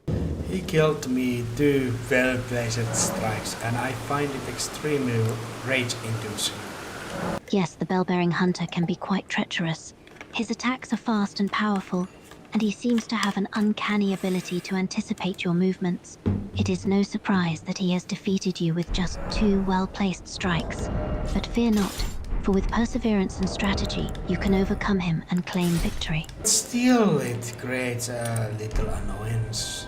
He killed me 2 well-placed strikes, and I find it extremely rage-inducing. Yes, the bell-bearing hunter can be quite treacherous. His attacks are fast and powerful, and he seems to have an uncanny ability to anticipate your movements. It is no surprise that he has defeated you with just 2 well-placed strikes. But fear not, for with perseverance and strategy, you can overcome him and claim victory. Still, it creates a little annoyance.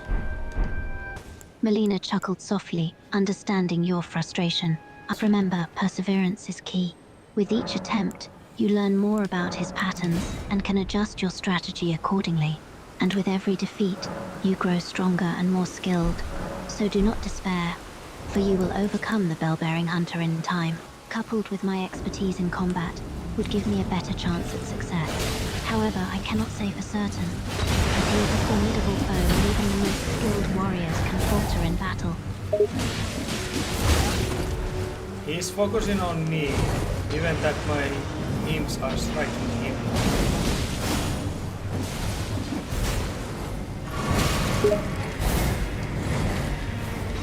Melina chuckled softly, understanding your frustration. Remember, perseverance is key. With each attempt, you learn more about his patterns and can adjust your strategy accordingly. And with every defeat, you grow stronger and more skilled. So do not despair, for you will overcome the bell-bearing hunter in time. Coupled with my expertise in combat, would give me a better chance at success. However, I cannot say for certain, as he is a formidable foe and even the most skilled warriors can falter in battle. He's focusing on me, even that my imps are striking him.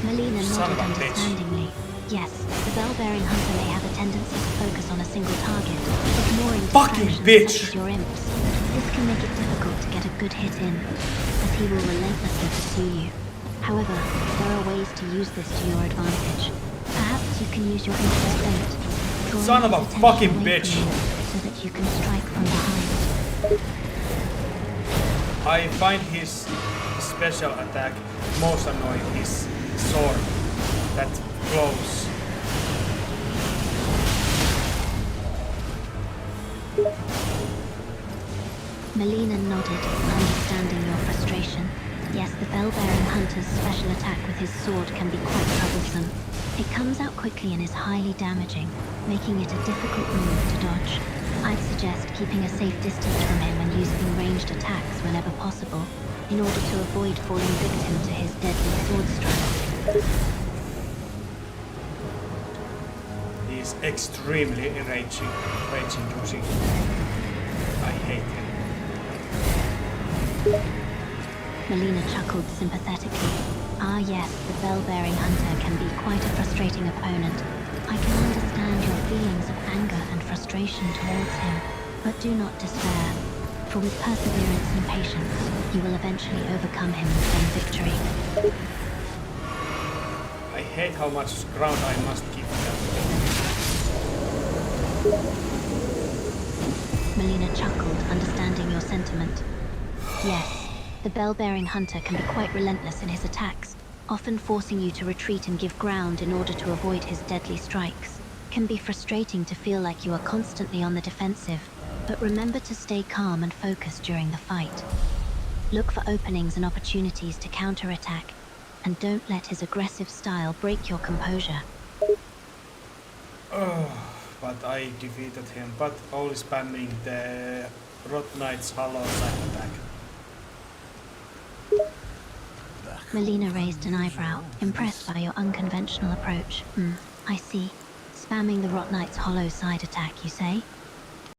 Melina Son nodded of a bitch. understandingly. Yes, the bell-bearing hunter may have a tendency to focus on a single target, ignoring Fucking distractions bitch! such as your imps. This can make it difficult to get a good hit in, as he will relentlessly pursue you. However, there are ways to use this to your advantage. Perhaps you can use your imps bent, drawing Son of his a attention fucking away bitch. from you, so that you can strike from behind. I find his special attack most annoying, his sword that glows. Melina nodded, understanding your frustration. Yes, the bell-bearing hunter's special attack with his sword can be quite troublesome. It comes out quickly and is highly damaging, making it a difficult move to dodge. I'd suggest keeping a safe distance from him and using ranged attacks whenever possible, in order to avoid falling victim to his deadly sword strikes. He's extremely rage-inducing. I hate him. Melina chuckled sympathetically. Ah yes, the bell-bearing hunter can be quite a frustrating opponent. I can understand your feelings of anger and frustration towards him, but do not despair, for with perseverance and patience, you will eventually overcome him and claim victory. I hate how much ground I must give them. Melina chuckled, understanding your sentiment. Yes, the bell-bearing hunter can be quite relentless in his attacks, often forcing you to retreat and give ground in order to avoid his deadly strikes. Can be frustrating to feel like you are constantly on the defensive, but remember to stay calm and focused during the fight. Look for openings and opportunities to counterattack, and don't let his aggressive style break your composure. But I defeated him, but only spamming the Rot Knight's Hollow side attack. Melina raised an eyebrow, impressed by your unconventional approach. I see. Spamming the Rot Knight's hollow side attack, you say?